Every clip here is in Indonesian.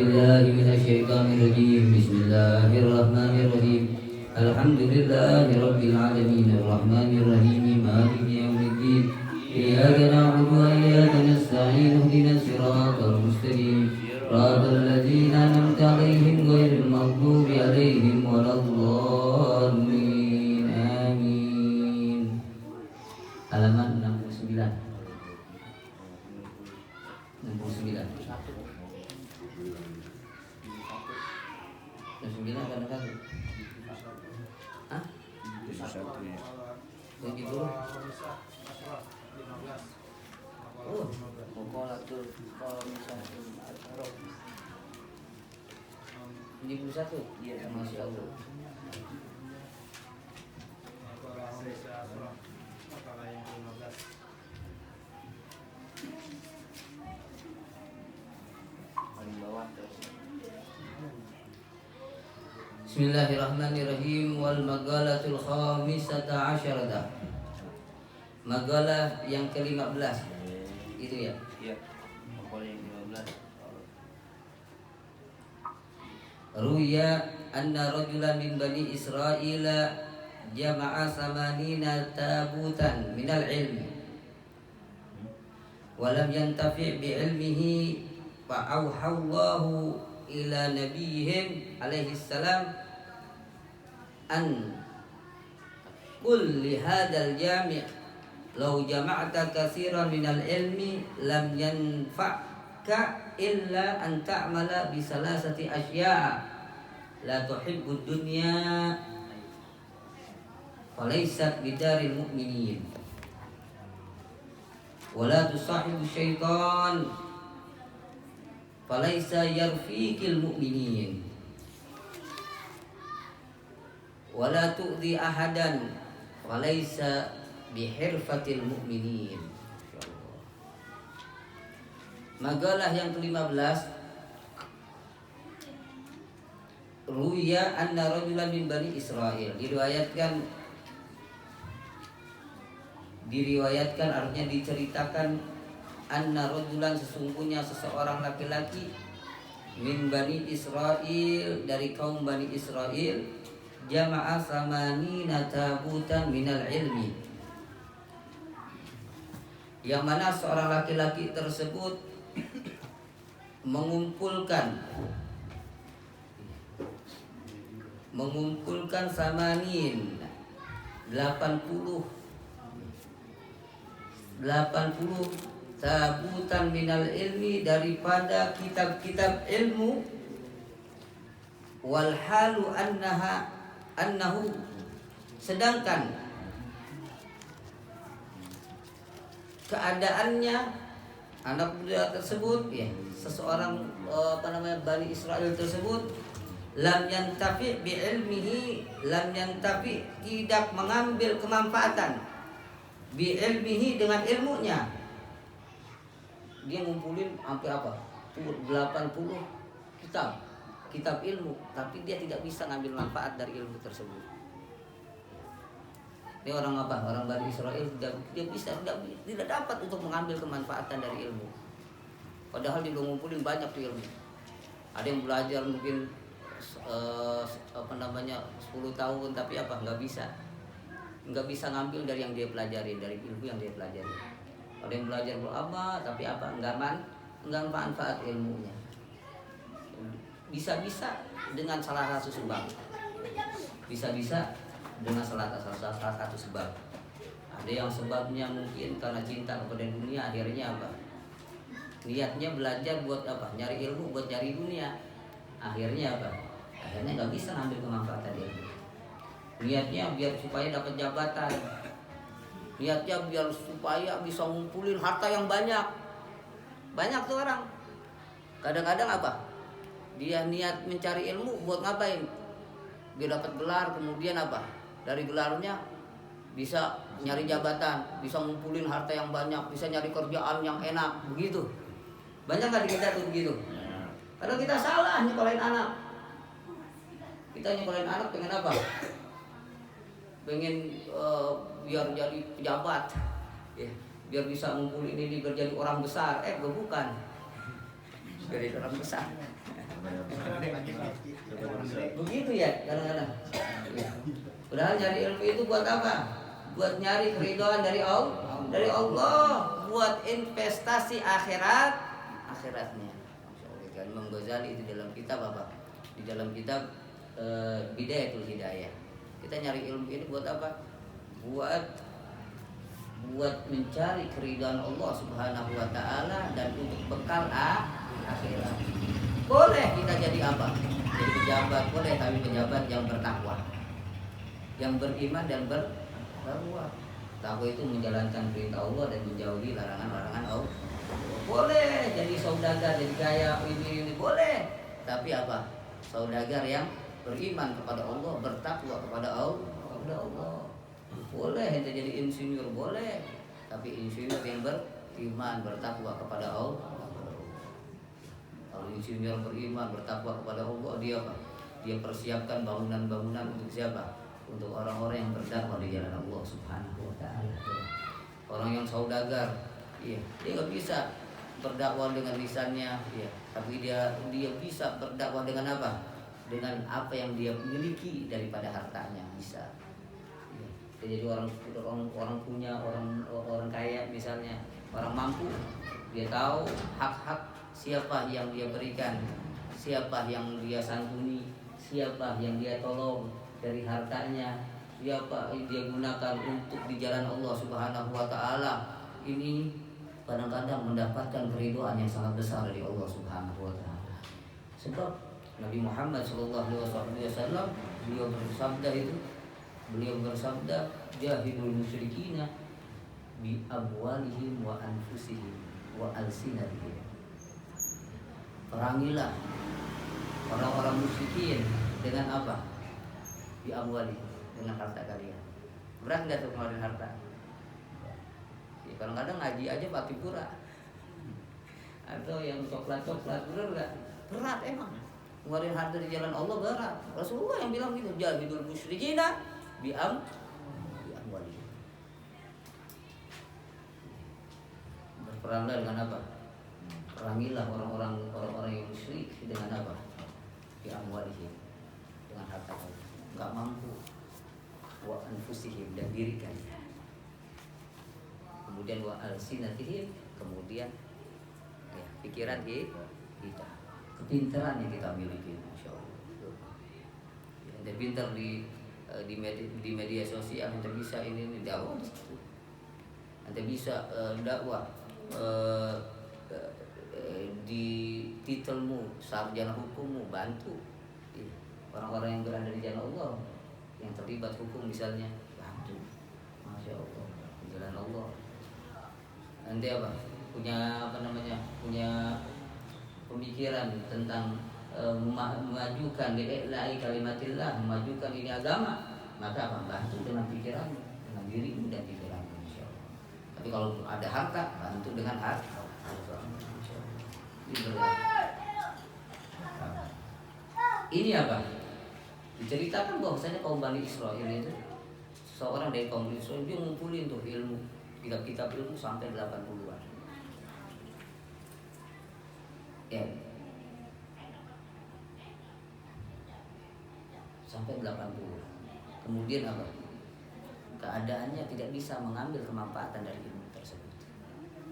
بالله من الشيطان الرجيم. بسم الله الرحمن الرحيم. الحمد لله رب العالمين الرحمن الرحيم مالك يوم الدين. إياك نعبد وإياك نستعين اهدنا الصراط المستقيم صراط الذين أنعمت عليهم غير المغضوب عليهم ولا الضالين آمين. Halaman 69. 69. 9 apa 1? Hah? 71 ya. Begitu. Oh, muqalatul khamisatul asyara. 71. Iya, Masya Allah. Bismillahirrahmanirrahim. Wal magalatul khamisata asyarata. Magalah yang ke-15. Itu ya? Iya. Magalah yang ke-15. Ruya anna rajulan min bani Israil jama'a samanina tabutan minal ilmi walam yantafi' bi ilmihi fa'auhallahu ila nabiyihim alaihi salam an qul li hadzal jami' law jama'ta katsiran minal ilmi lam yanfa'ka illa an ta'mala bi salasati asya' la tuhibbud dunya falaysat bidaril mu'minin wa la tusahibu syaitan falaisa yarfiqil mu'minin wala tu'dhi ahadan falaisa bihirfatil mu'minin. Magalah yang ke-15. Ruya anna rajulan min bani Israil. Diriwayatkan artinya diceritakan anna rajulan sesungguhnya seseorang laki-laki min bani Israil dari kaum bani Israil jama'a samanina tabutan minal ilmi, yang mana seorang laki-laki tersebut mengumpulkan samanin 80 tabutan minal ilmi daripada kitab-kitab ilmu wal halu annahu sedangkan keadaannya anak muda tersebut ya seseorang Bani Israil tersebut lam yantafi bi ilmihi, lam yantafi tidak mengambil kemanfaatan bi ilmihi dengan ilmunya. Dia ngumpulin sampai 80 kitab ilmu, tapi dia tidak bisa ngambil manfaat dari ilmu tersebut. Ini orang Bani Israil tidak dapat untuk mengambil kemanfaatan dari ilmu. Padahal dia ngumpulin banyak tuh ilmu. Ada yang belajar mungkin 10 tahun tapi nggak bisa ngambil dari yang dia pelajari, dari ilmu yang dia pelajari. Ada yang belajar berapa tapi nggak manfaat ilmunya. Bisa-bisa dengan salah satu sebab. Salah satu sebab. Ada yang sebabnya mungkin karena cinta kepada dunia, akhirnya niatnya belajar buat nyari ilmu buat nyari dunia. Akhirnya nggak bisa ngambil kemanfaatan ilmu. Niatnya biar supaya dapat jabatan. Niatnya biar supaya bisa ngumpulin harta yang banyak. Banyak tuh orang. Kadang-kadang dia niat mencari ilmu buat ngapain? Dia dapat gelar, kemudian dari gelarnya bisa nyari jabatan, bisa ngumpulin harta yang banyak, bisa nyari kerjaan yang enak, begitu. Banyak nggak di kita tuh begitu? Kadang kita salah nyekolahin anak. Kita nyekolahin anak pengen apa? Pengen biar jadi pejabat, ya, biar bisa ngumpulin ini, biar jadi orang besar. Bukan. Jadi orang besar. Begitu ya kadang-kadang. Padahal nyari ilmu itu buat apa? Buat nyari keridhaan dari Allah, buat investasi akhiratnya. Imam Ghazali itu dalam kitab apa? Di dalam kitab Bidayatul Hidayah. Kita nyari ilmu ini buat apa? Buat mencari keridhaan Allah Subhanahu wa taala dan untuk bekal akhirat. Boleh kita jadi apa? Jadi pejabat, boleh, tapi pejabat yang bertakwa, yang beriman dan bertakwa. Takwa itu menjalankan perintah Allah dan menjauhi larangan-larangan Allah. Boleh jadi saudagar, jadi kaya, ini boleh. Tapi apa? Saudagar yang beriman kepada Allah, bertakwa kepada Allah. Boleh ente jadi insinyur, boleh. Tapi insinyur yang beriman, bertakwa kepada Allah. Kalau insinyur beriman, bertakwa kepada Allah, dia apa? Dia persiapkan bangunan-bangunan untuk siapa? Untuk orang-orang yang berdakwah di jalan Allah Subhanahu wa taala. Orang yang saudagar, dia nggak bisa berdakwah dengan lisannya, tapi dia bisa berdakwah dengan apa? Dengan apa yang dia miliki daripada hartanya, bisa. Jadi orang punya, orang kaya misalnya, orang mampu, dia tahu hak-hak siapa yang dia berikan, siapa yang dia santuni, siapa yang dia tolong dari hartanya, siapa yang dia gunakan untuk di jalan Allah Subhanahu wa taala. Ini kadang-kadang mendapatkan keridhaan yang sangat besar dari Allah Subhanahu wa taala. Sebab Nabi Muhammad sallallahu alaihi wasallam beliau bersabda, jahidul musyrikina bi amwalihim wa anfusihim wa alsinatihim. Perangilah orang-orang musyrikin dengan apa? Bi amwalihim, dengan harta kalian. Berat enggak tuh ngeluarin harta? Ya, kadang-kadang ngaji aja pakai pura. Atau yang coklat-coklat, berat enggak? Berat emang. Ngeluarin harta di jalan Allah berat. Rasulullah yang bilang gitu, jahidul musyrikina bi amwalihim. Berperanglah dengan apa? Perangilah orang-orang yang musyrik dengan apa? Bi amwalihim, dengan harta kalian. Enggak mampu, wa anfusihim, dan diri kalian. Kemudian wa alsinatihim, kemudian pikiran kita, kepintaran yang kita miliki, masya Allah. Ente pintar di media sosial, ente bisa ini dakwah di situ. Ente bisa dakwah di titelmu, sarjana hukummu, bantu orang-orang yang berada di jalan Allah, yang terlibat hukum misalnya, bantu, masya Allah, di jalan Allah. Nanti apa? Punya pemikiran tentang memajukan lillahi kalimatillah, memajukan ini agama, maka apa? Bantu dengan pikiranmu, dengan dirimu dan pikiranmu, insya Allah. Tapi kalau ada harta, bantu dengan harta. Ini apa? Diceritakan bahwasanya kaum Bani Israil itu, seorang dari kaum Bani Israil, dia ngumpulin tuh ilmu, kitab-kitab ilmu sampai 80-an. Ya. Sampai 80. Kemudian apa? Keadaannya tidak bisa mengambil kemanfaatan dari ilmu tersebut.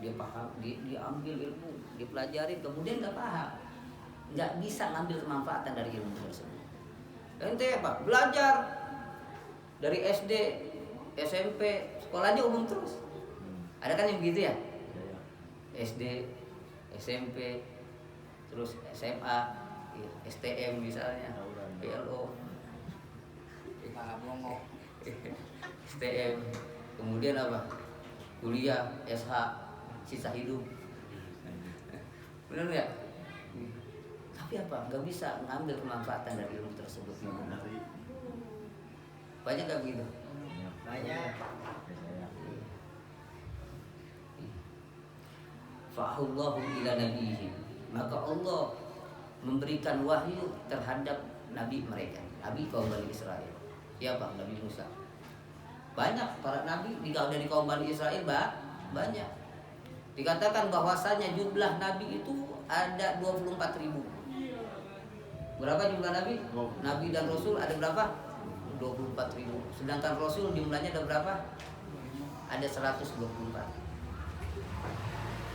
Dia paham, dia ambil ilmu, dia pelajari, kemudian nggak paham, nggak bisa ngambil kemanfaatan dari ilmu tersebut. Ente apa? Belajar dari SD, SMP, sekolahnya umum terus. Ada kan yang begitu ya? SD, SMP, terus SMA, STM misalnya, PLO, STM, kemudian apa? Kuliah, SH, sisa hidup. Benar nggak? Tapi apa? Nggak bisa ngambil kemanfaatan dari ilmu tersebut. Banyak nggak begitu? Banyak. Fa'allahu ila nabiyhi, maka Allah memberikan wahyu terhadap nabi mereka, nabi kaum Bani Israil. Siapa? Nabi Musa. Banyak para nabi dari kaum Bani Israil, banyak. Dikatakan bahwasanya jumlah nabi itu ada 24.000. Berapa jumlah nabi? Nabi dan rasul ada berapa? 24.000. Sedangkan rasul jumlahnya ada berapa? Ada 124.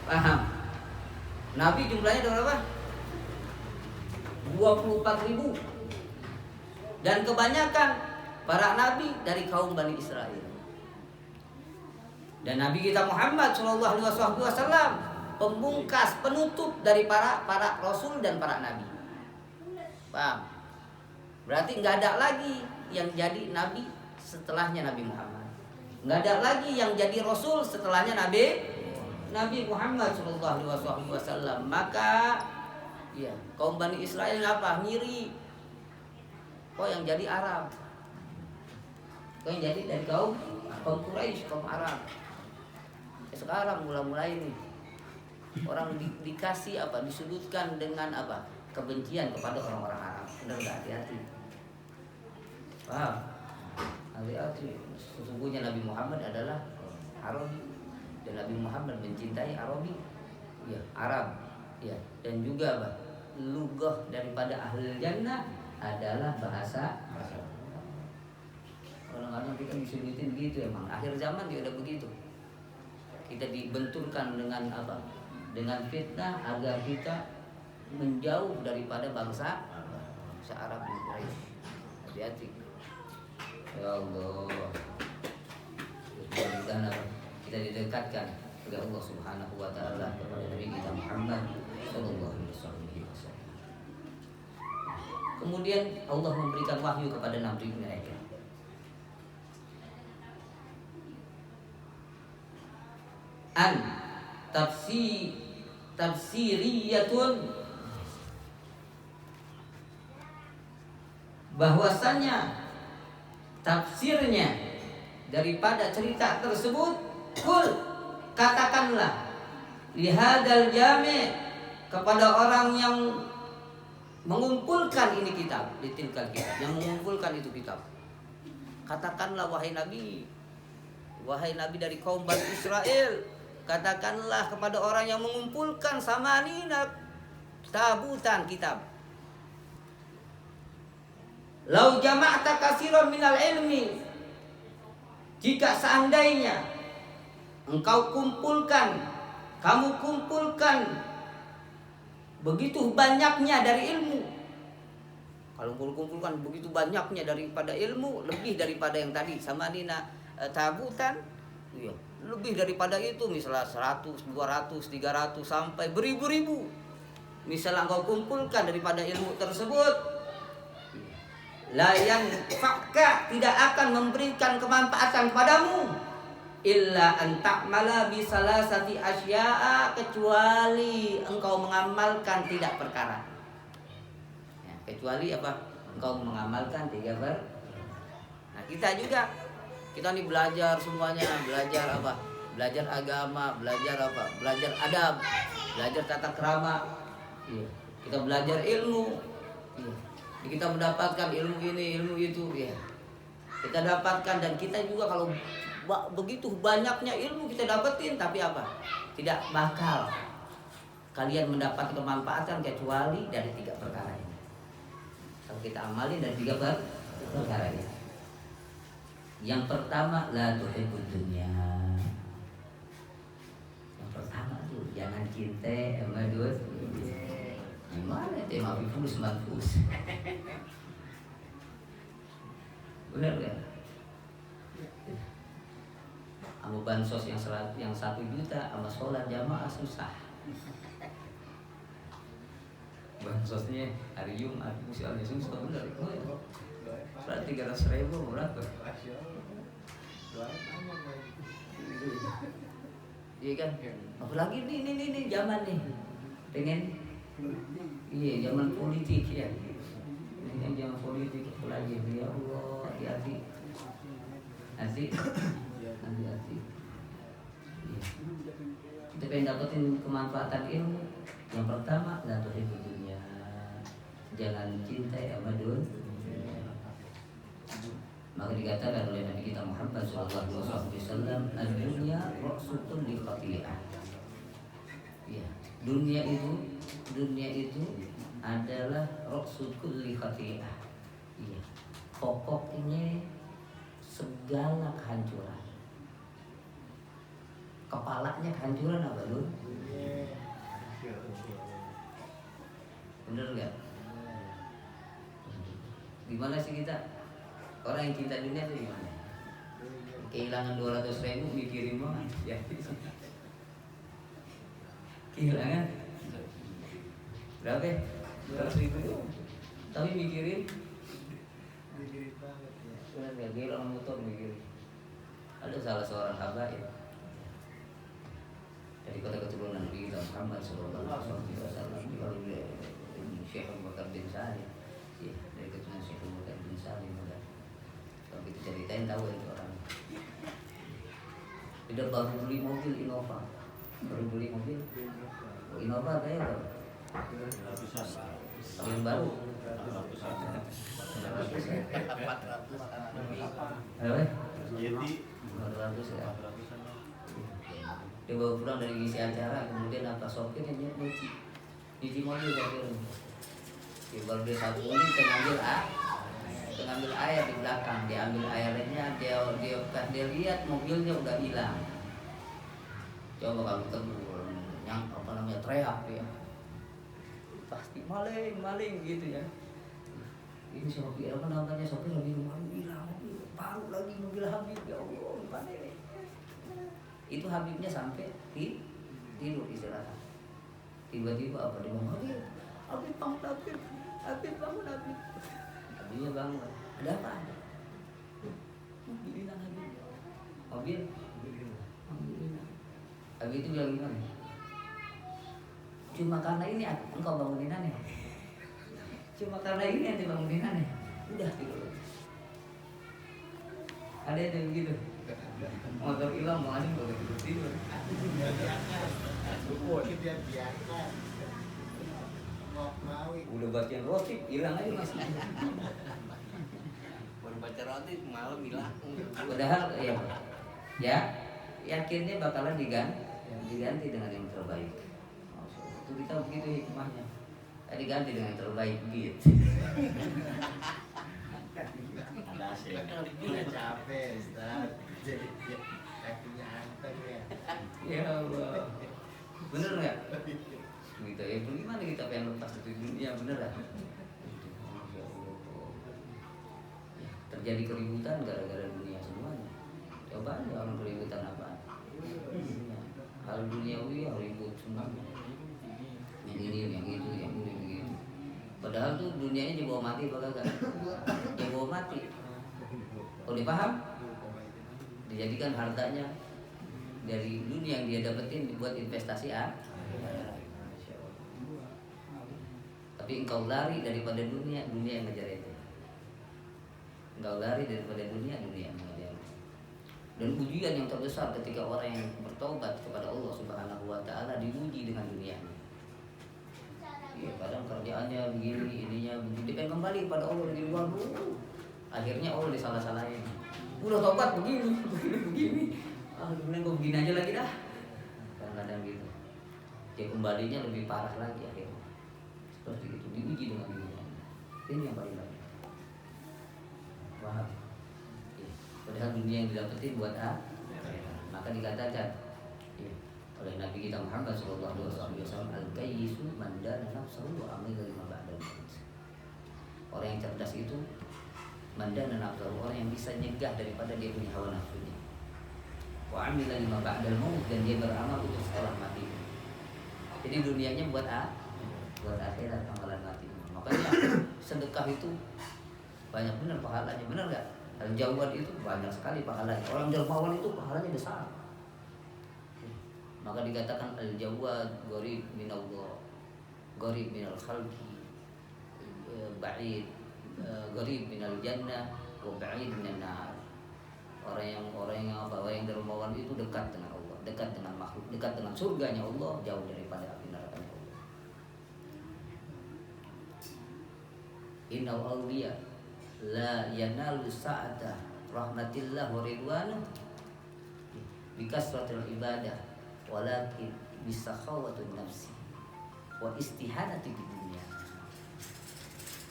Paham? Nabi jumlahnya ada berapa? 24.000. Dan kebanyakan para nabi dari kaum Bani Israel. Dan Nabi kita Muhammad Shallallahu Alaihi Wasallam pembungkas, penutup dari para rasul dan para nabi. Paham? Berarti nggak ada lagi yang jadi nabi setelahnya Nabi Muhammad. Nggak ada lagi yang jadi rasul setelahnya Nabi Muhammad Shallallahu Alaihi Wasallam. Maka ya kaum Bani Israel apa? Ngiri. Kok yang jadi Arab? Kok yang jadi dari kaum Quraisy, kaum Arab? Sekarang mulai ini orang dikasih apa, disudutkan dengan apa, kebencian kepada orang-orang Arab. Benar nggak? Hati-hati. Paham? Hati-hati. Sesungguhnya Nabi Muhammad adalah Arabi dan Nabi Muhammad mencintai Arabi, ya Arab, ya. Dan juga apa, lugah daripada ahli jannah adalah bahasa. Kadang-kadang kita disudutin gitu emang. Akhir zaman juga udah begitu. Kita dibenturkan dengan apa? Dengan fitnah agar kita menjauh daripada bangsa Arab dan Quraisy. Hati-hati. Ya Allah. Mudah-mudahan kita didekatkan oleh Allah Subhanahu wa taala kepada Nabi kita Muhammad sallallahu alaihi wasallam. Kemudian Allah memberikan wahyu kepada nabi mereka. An tafsiriyatun, bahwasanya tafsirnya daripada cerita tersebut, kul, katakanlah, lihadal jami', kepada orang yang mengumpulkan ini kitab, ditilkal kitab, yang mengumpulkan itu kitab. Katakanlah wahai Nabi dari kaum Bani Israel, katakanlah kepada orang yang mengumpulkan samanina tabutan kitab. Lau jama'ta katsiran minal ilmi, jika seandainya kamu kumpulkan begitu banyaknya dari ilmu. Kalau kumpulkan begitu banyaknya daripada ilmu, lebih daripada yang tadi samanina tabutan, iya, lebih daripada itu, misalnya 100, 200, 300 sampai beribu-ribu. Misalnya engkau kumpulkan daripada ilmu tersebut, la yanfa'ka, tidak akan memberikan kemanfaatan padamu, illa an ta'mala bi salasati asya'a, kecuali engkau mengamalkan tidak perkara. Ya, kecuali apa? Engkau mengamalkan 3 perkara. Nah, kita juga, kita nih belajar semuanya, belajar apa? Belajar agama, belajar apa? Belajar adab, belajar tata krama. Iya. Kita belajar ilmu. Iya. Kita mendapatkan ilmu ini, ilmu itu, ya. Kita dapatkan, dan kita juga kalau begitu banyaknya ilmu kita dapetin, tapi apa? Tidak bakal kalian mendapat kemanfaatan kecuali dari 3 perkara ini. Kalau kita amalin dari 3 perkara ini. Yang pertama, la tuhibbud dunya. Yang pertama tuh jangan cinta sama duit. Gimana tema fulus manfus? Benar kan? Sama bansos yang 1 juta sama sholat jamaah susah. Bansosnya hari Jumat misalnya susah, benar. Berarti 300.000 berapa? Iya kan? Apalagi nih zaman nih. Pengen, iya zaman politik ya. Ini kan zaman politik, apalagi ya Allah, hati-hati. Hati-hati. Kita pengen dapetin kemanfaatan ilmu. Yang pertama, la tuhibbud dunya. Jangan cinta sama dunia. Maka dikatakan oleh Nabi kita Muhammad SAW, "Ad-dunya ra'su kulli khati'ah." Ya, dunia itu adalah ra'sul kulli khati'ah. Iya. Pokoknya segala kehancuran. Kepalanya kehancuran apa dulu? Bener nggak? Gimana sih kita? Orang yang cinta dunia itu gimana? Kehilangan 200.000 mikirin banget ya. Kehilangan berapa? 200.000 tapi mikirin banget ya. Benar nggak? Kehilangan motor mikirin. Ada salah seorang habaib dari kota keturunan Nabi Muhammad SAW, Syekh Abu Bakar bin Salim. Ya, dari keturunan Syekh Abu Bakar bin Salim. Kalau kita ceritain tahu itu orang. Dia baru beli mobil Innova. Baru beli mobil Innova kayak apa? Yang baru. 400 ya. Dia bawa pulang dari ngisi acara, kemudian apa sopirnya nyuci mobil sopir. Ya, baru dia satu ini ngambil air di belakang, dia ambil airnya, dia lihat mobilnya udah hilang. Coba kalau tegur, yang apa namanya teriak ya, pasti maling gitu ya. Ini sopir apa namanya sopir lagi hilang mobil, baru lagi mobil Habib ya Allah, gimana ini? Itu Habibnya sampai tidur istirahat. Tiba-tiba apa dia bangun, Habib bangun Habib. Habibnya bangun, ada apa? Mobil hilang Habib. Mobil hilang. Habib itu bilang gimana? Cuma karena ini engkau bangunin aneh. Cuma karena ini yang dibangunin aneh. Udah tidur. Ada yang begitu. Motor hilang mau aja udah tidur. Udah baca roti hilang aja mas. Baru baca roti malam hilang. Padahal ya yakinnya bakalan diganti dengan yang terbaik. Itu kita begitu hikmahnya. Diganti dengan yang terbaik gitu. Capek, Ustaz. Jadi kakinya anteng ya. Ya Allah. Bener nggak? Gitu ya. Bagaimana kita pengen lepas dari dunia bener lah. Terjadi keributan gara-gara dunia semuanya. Coba aja orang keributan apa? Hal duniawi ya ribut semuanya. Yang ini, yang itu, yang ini begitu. Padahal tuh dunianya dibawa mati apa kagak? Dibawa mati. Kalau dipaham, dijadikan hartanya dari dunia yang dia dapetin dibuat investasi tapi engkau lari daripada dunia yang ngejar itu. Engkau lari daripada dunia yang ngejar. Dan ujian yang terbesar ketika orang yang bertobat kepada Allah Subhanahu wa taala diuji dengan dunianya. Ya, kadang kerjaannya begini, ininya begini, dia pengen kembali pada Allah dari luar dulu. Akhirnya Allah disalah-salahin. Udah tobat begini. Kemudian gue begini aja lagi dah. Kadang-kadang gitu. Dia kembalinya lebih parah lagi akhirnya. Seperti itu diuji dengan dunia. Ini yang paling banyak. Paham? Ya. Padahal dunia yang didapetin buat maka dikatakan oleh Nabi kita Muhammad SAW, al-kayyisu man dana nafsahu wa amila lima ba'dal maut. Orang yang cerdas itu man dana nafsahu, orang yang bisa nyegah daripada dia punya hawa nafsunya. Wa amila lima ba'dal maut, dan dia beramal untuk setelah mati. Jadi dunianya buat akhirat, amalan mati. Makanya sedekah itu banyak benar pahalanya, benar enggak? Al-jawad itu banyak sekali pahalanya. Orang dermawan itu pahalanya besar. Maka dikatakan al-jawad gharib minallah, gharib minal khalqi, ba'id, gharib minal jannah, wa ba'id minan nar. Orang yang dermawan itu dekat dengan Allah, dekat dengan makhluk, dekat dengan surganya Allah, jauh daripada api nerakanya Allah. Innal awliya la yanalu sa'ata rahmatillah wa ridwanuh bikasratil ibadah, walakin bisakhawatun nafsi wa istihanati di dunia.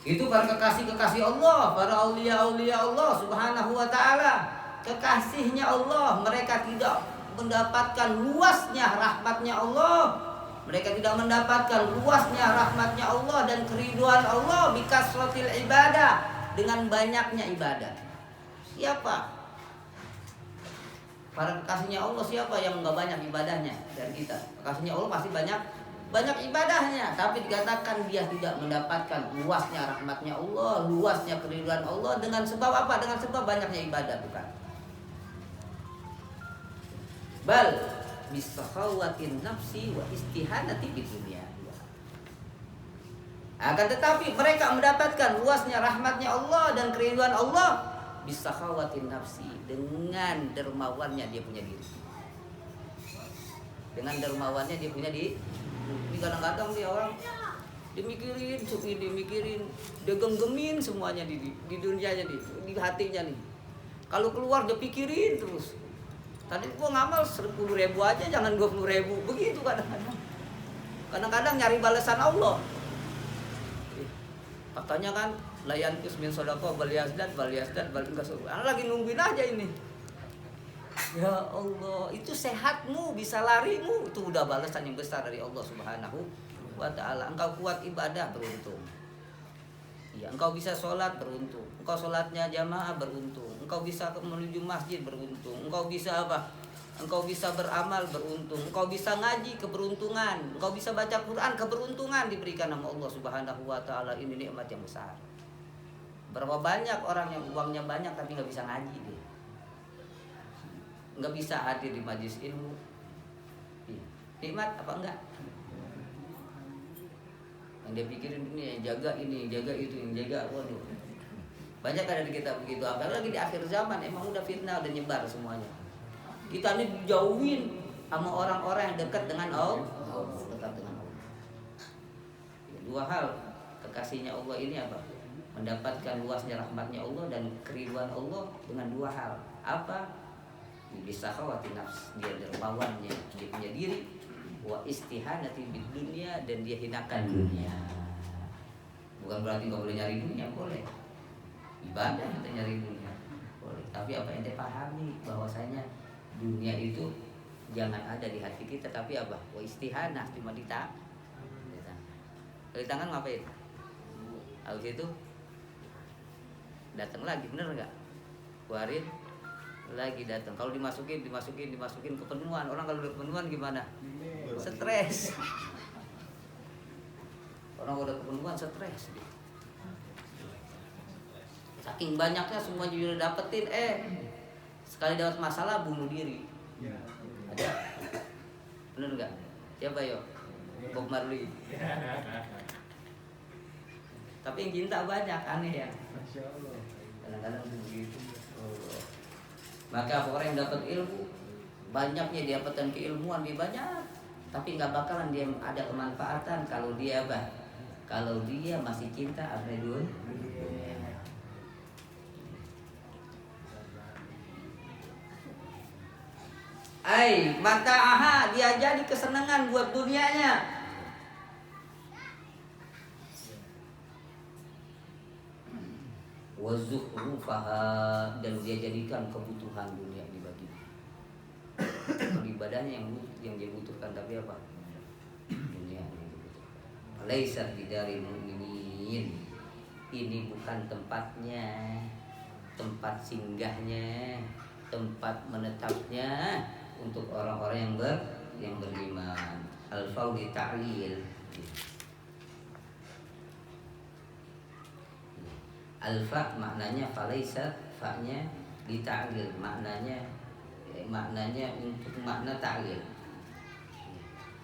Itu para kekasih-kekasih Allah, para aulia-aulia Allah Subhanahu wa taala. Kekasihnya Allah, mereka tidak mendapatkan luasnya rahmatnya Allah. Mereka tidak mendapatkan luasnya rahmatnya Allah dan keriduan Allah bikasratil ibadah, dengan banyaknya ibadah. Siapa? Para kekasihnya Allah siapa yang enggak banyak ibadahnya dari kita? Kekasihnya Allah pasti banyak ibadahnya, tapi dikatakan dia tidak mendapatkan luasnya rahmatnya Allah, luasnya keriduan Allah dengan sebab apa? Dengan sebab banyaknya ibadah, bukan? Bal bisakhawatin nafsi wa istihanati bid dunya. Akan tetapi mereka mendapatkan luasnya rahmatnya Allah dan keriduan Allah bisakhawatin nafsi, dengan dermawannya dia punya diri. Dengan dermawannya dia punya diri. Ini kadang-kadang dia orang dimikirin, dia genggemin semuanya di dunianya, di hatinya nih. Kalau keluar dia pikirin terus. Tadi gua ngamal 10.000 aja, jangan 20.000. Begitu kadang-kadang. Kadang-kadang nyari balasan Allah. Katanya kan layan min sodako baliasdan lagi nungguin aja ini. Ya Allah, itu sehatmu, bisa larimu, itu udah balasan yang besar dari Allah Subhanahu wa taala. Engkau kuat ibadah, beruntung. Ya, engkau bisa sholat, beruntung. Engkau sholatnya jamaah, beruntung. Engkau bisa menuju masjid, beruntung. Engkau bisa apa? Engkau bisa beramal, beruntung. Engkau bisa ngaji, keberuntungan. Engkau bisa baca Quran, keberuntungan diberikan sama Allah Subhanahu wa taala. Ini nikmat yang besar. Berapa banyak orang yang uangnya banyak tapi nggak bisa ngaji dia. Nggak bisa hadir di majelis ilmu. Nikmat apa enggak? Yang dia pikirin dunia, yang jaga ini, yang jaga itu, yang jaga, waduh. Banyak ada di kita begitu. Apalagi di akhir zaman emang udah fitnah, udah nyebar semuanya. Kita ini dijauhin sama orang-orang yang dekat dengan Allah. Dekat dengan Allah. Dua hal kekasihnya Allah ini apa? Mendapatkan luasnya rahmatnya Allah dan keriduan Allah dengan dua hal. Apa? Bisa khawatir nafs, dia dermawannya, dia punya diri, wa istihanati bid dunia, dan dia hinakan dunia. Bukan berarti nggak boleh nyari dunia, boleh. Ibadah kita nyari dunia, boleh. Tapi apa yang dia pahami bahwasanya dunia itu jangan ada di hati kita, tapi apa? Wa istihanah, cuma di tangan. Di tangan ngapain? Habis itu datang lagi, bener nggak? Keluarin lagi datang. Kalau dimasukin kepenuhan. Orang kalau udah kepenuhan gimana? Stres. Orang kalau udah kepenuhan stres. Saking banyaknya semuanya udah dapetin, sekali dapat masalah bunuh diri. Ada? Bener nggak? Siapa yo? Bob Marley. Tapi yang cinta banyak, aneh ya. Kadang-kadang begitu. Maka orang yang dapat ilmu, banyaknya dia dapatkan keilmuan dia banyak, tapi nggak bakalan dia ada kemanfaatan kalau dia apa? Kalau dia masih cinta apa dunia. Mata'aha, dia jadi kesenangan buat dunianya. Wazukhrufaha, dan dia jadikan kebutuhan dunia dibagi. Ibadahnya yang dia butuhkan, tapi apa? Dunia yang dibutuhkan. Laisa bidaril mu'minin. Ini bukan tempatnya, tempat singgahnya, tempat menetapnya untuk orang-orang yang beriman. Al-Fawdi ta'lil. Alfa maknanya falaisa, fa-nya dita'lil, maknanya untuk makna ta'lil.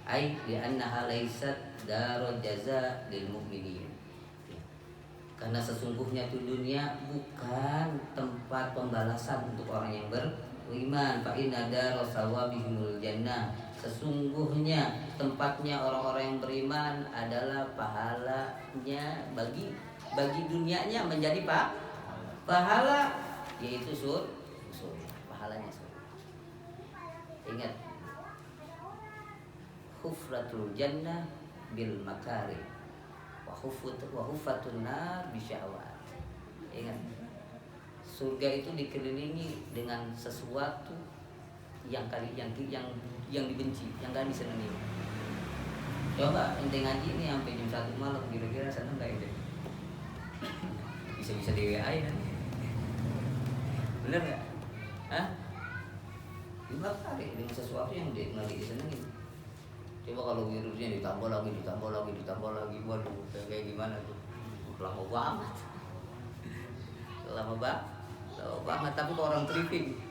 Ai li'annaha laysat darul jaza lil mu'minin. Karena sesungguhnya itu dunia bukan tempat pembalasan untuk orang yang beriman. Fa inna darul sawabihimul jannah. Sesungguhnya tempatnya orang-orang yang beriman adalah pahalanya bagi dunianya menjadi pahala, yaitu surga, pahalanya surga. Ingat, hufratul jannah bil makari, wa huffatun nar bisyahwat. Ingat, surga itu dikelilingi dengan sesuatu yang dibenci, yang gak disenangi. Coba ente ngaji ini sampai jam 1 malam, kira-kira seneng gak ente? Bisa-bisa di WA kan? Bener gak? Hah? Gimana kali dengan sesuatu yang gak disenangi? Coba kalau virusnya ditambah lagi, waduh, kayak gimana tuh? Lama banget, tapi kok orang tripping.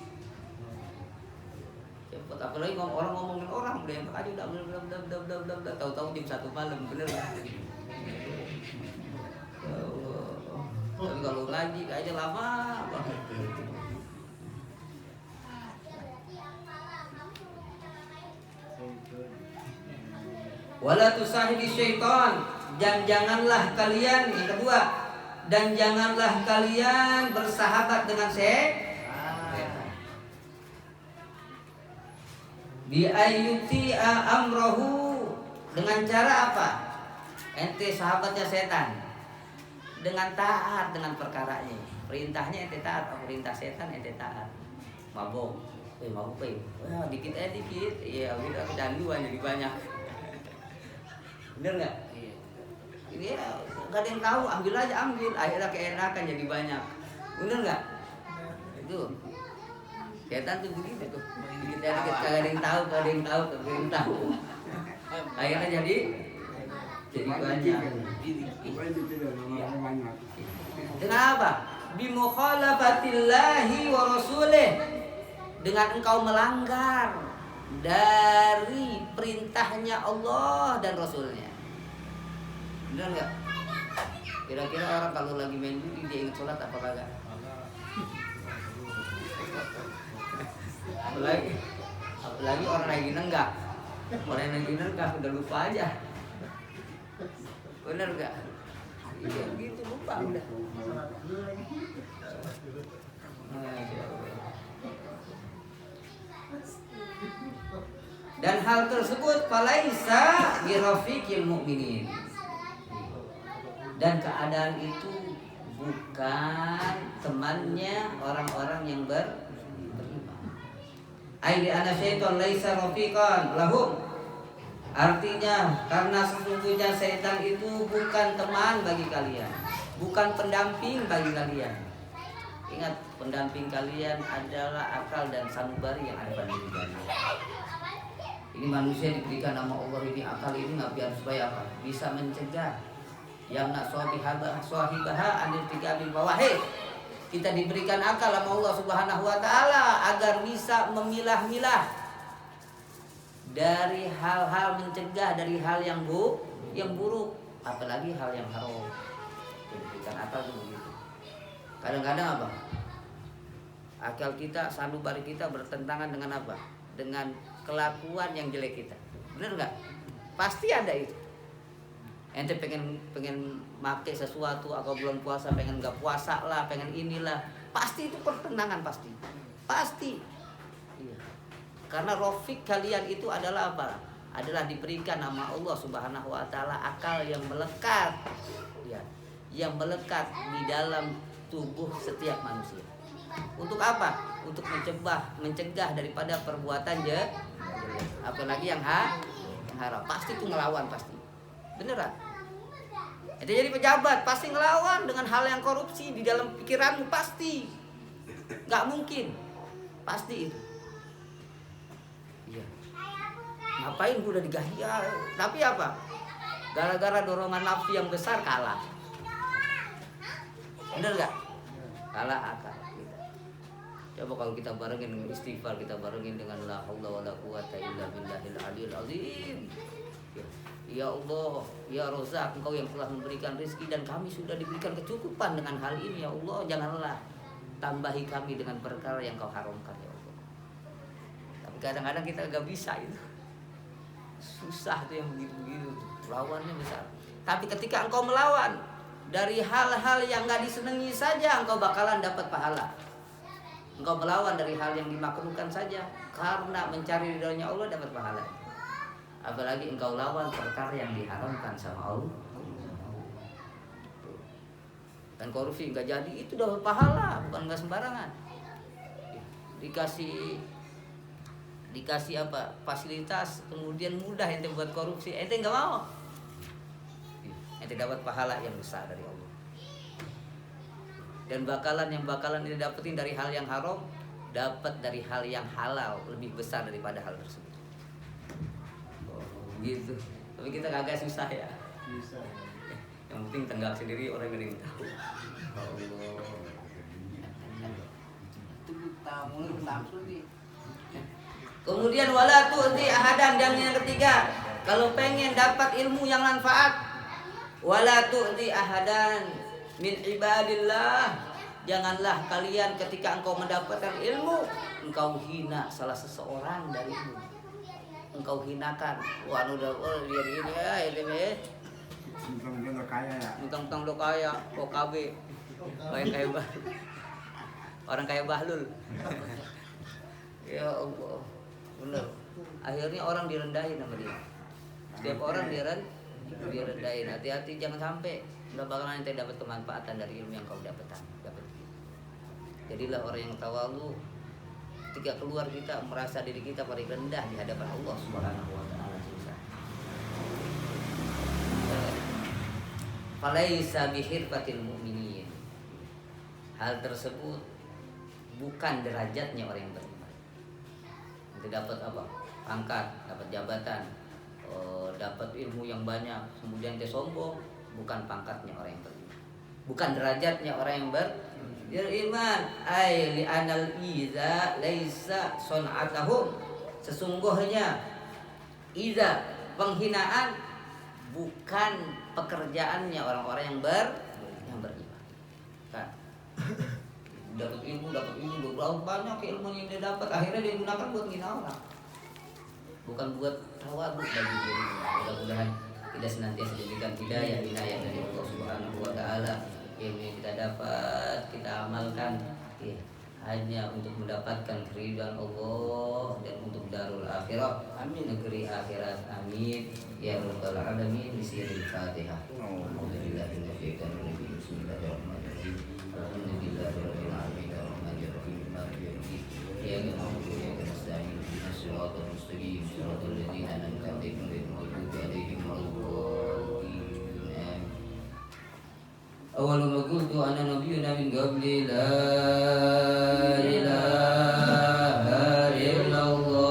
Cepet, apalagi orang ngomongin orang, udah enak aja, udah, tahu-tahu jam 1 malam, bener nggak? Tapi kalau ngaji aja lama banget. Wala tusahibi syaitan, dan janganlah kalian, yang kedua, dan janganlah kalian bersahabat dengan setan. Bi ayyuti amrohu, dengan cara apa? Ente sahabatnya setan, dengan taat dengan perkaranya. Perintahnya ente taat, perintah setan ente taat. Mabok, wah dikit dikit, ya udah kecanduan jadi banyak. Bener nggak? Ini ya, nggak ada yang tahu, ambil aja, akhirnya keenakan jadi banyak. Bener nggak? Itu setan tuh begitu tuh, dikit kagak ada yang tahu, akhirnya jadi banyak. Dengan apa? Bimukhalafatillahi wa rasulih, dengan engkau melanggar dari perintahnya Allah dan Rasulnya. Benar nggak? Kira-kira orang kalau lagi main judi dia ingat sholat apa kagak? Apalagi orang lagi nenggak. Orang lagi nenggak udah lupa aja. Benar nggak? Iya gitu, lupa udah. Dan hal tersebut falaisa birafiqil mu'minin, dan keadaan itu bukan temannya orang-orang yang beriman. Ai li anna syaitan laisa rafiqan lahum, artinya karena sesungguhnya setan itu bukan teman bagi kalian, bukan pendamping bagi kalian. Ingat, pendamping kalian adalah akal dan sanubari yang ada pada diri kalian. Ini manusia diberikan nama Allah ini, akal ini biar supaya apa? Bisa mencegah yang nak sahibaha anil tikabil bawahid. Kita diberikan akal sama Allah Subhanahu wa taala agar bisa memilah-milah dari hal-hal, mencegah dari hal yang buruk, apalagi hal yang haram. Diberikan akal itu begitu. Kadang-kadang apa? Akal kita, sanubari kita bertentangan dengan apa? Dengan kelakuan yang jelek kita. Bener nggak? Pasti ada itu. Ente pengen make sesuatu, atau bulan puasa pengen nggak puasa lah, pengen inilah, pasti itu pertentangan, pasti. Iya. Karena rofik kalian itu adalah apa? Adalah diberikan nama Allah Subhanahu wa taala akal yang melekat, ya, yang melekat di dalam tubuh setiap manusia. Untuk apa? Untuk mencegah daripada perbuatan jelek, apalagi yang haram. Pasti itu ngelawan, pasti. Beneran. Itu jadi pejabat pasti ngelawan dengan hal yang korupsi di dalam pikiranmu, pasti. Nggak mungkin. Pasti itu. Iya. Ngapain gue udah digahya? Tapi apa? Gara-gara dorongan nafsu yang besar kalah. Bener nggak? Kalah akal kita. Coba kalau kita barengin dengan istighfar, kita barengin dengan la haula wala quwata illa billahil aliyil azim. Ya Allah, ya Razak, Engkau yang telah memberikan rezeki dan kami sudah diberikan kecukupan dengan hal ini, ya Allah. Janganlah tambahi kami dengan perkara yang Kau haramkan, ya Allah. Tapi kadang-kadang kita gak bisa itu. Susah tuh yang begitu-begitu, lawannya besar. Tapi ketika engkau melawan dari hal-hal yang gak disenangi saja, engkau bakalan dapat pahala. Engkau melawan dari hal yang dimakruhkan saja, karena mencari ridhonya Allah dapat pahala. Apalagi engkau lawan perkara yang diharamkan sama Allah. Dan korupsi nggak jadi itu dapat pahala, bukan nggak sembarangan. Dikasih apa fasilitas, kemudian mudah ente buat korupsi, ente nggak mau, ente dapat pahala yang besar dari Allah. Dan yang bakalan didapetin dari hal yang haram, dapat dari hal yang halal lebih besar daripada hal tersebut. Gitu. Tapi kita kagak susah ya. Bisa. Yang penting tenggak sendiri, orang yang tahu. Allah. Itu tamu langsung nih. Kemudian wala tu'ti ahadan, dan yang ketiga, kalau pengen dapat ilmu yang manfaat, wala tu'ti ahadan min ibadillah, janganlah kalian ketika engkau mendapatkan ilmu, engkau hina salah seseorang darimu. Engkau hinakan, wah udah dia gini ya, ini Mentang-mentang udah kaya ya. mentang-mentang lo kaya, OKB, orang kaya Bahlul. Ya Allah, bener. Akhirnya orang direndahin sama dia. Setiap orang direndahin. Hati-hati jangan sampai nggak bakalan ente dapat kemanfaatan dari ilmu yang kau dapat. Jadilah orang yang tawadhu. Ketika keluar kita merasa diri kita paling rendah di hadapan Allah Subhanahu wa taala. Falaisa bihirfatil mu'minin. Hal tersebut bukan derajatnya orang yang beriman. Nanti dapat apa? Pangkat, dapat jabatan, dapat ilmu yang banyak, kemudian dia sombong, bukan pangkatnya orang yang beriman. Bukan derajatnya orang yang beriman. Ai li anal iza laisa sun'atahum. Sesungguhnya iza, penghinaan, bukan pekerjaannya orang-orang yang beriman. Kan? Dapat ilmu berapa banyak ilmu yang dia dapat, akhirnya dia gunakan buat menghina orang, bukan buat tawadhu bagi diri. Mudah-mudahan kita senantiasa diberikan hidayah dari Allah Subhanahu wa taala. Ilmu yang kita dapat kita amalkan ya, hanya untuk mendapatkan keridhaan Allah dan untuk darul akhirah, amin, negeri akhirat, amin ya rabbal alamin. Bismillahirrahmanirrahim. Bismillahirrahmanirrahim. Alhamdulillahirabbil alamin arrahmanir rahim maliki yaumiddin. Iyyaka na'budu wa iyyaka nasta'in ihdinas siratal mustaqim siratal ladzina an'amta 'alaihim ghairil maghdubi 'alaihim waladdallin. Awwalu ma qultu ana nabiyyuna min qabli la ilaha illallah.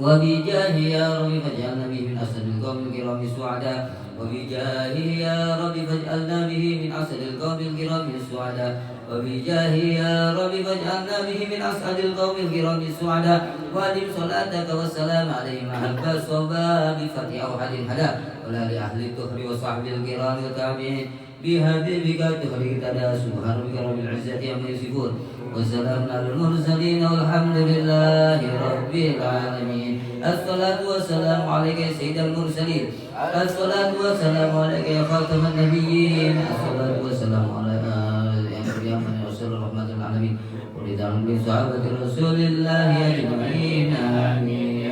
وبجاه يا رب فاجعلنا به من أحسن القوم الكرام السعداء وبجاهه يا رب فاجعلنا به من أسعد القوم الكرام السعداء وبجاهه يا رب فاجعلنا به من أسعد القوم الكرام السعداء وأدم صلاتك والسلام عليه مع الباس وباب فتح أوحد الهدى ولا لأهل الكفر وصحب الكرام والتابعين بحبيبك تخرج تدا سبحان ربك رب العزة عما يصفون وسلام على المرسلين والحمد لله رب العالمين. الصلاة والسلام عليك يا سيد المرسلين الصلاة والسلام عليك يا خاتم النبيين الصلاة والسلام على يا من رسول رحمة العالمين ولدعم من صحابة رسول الله أجمعين آمين.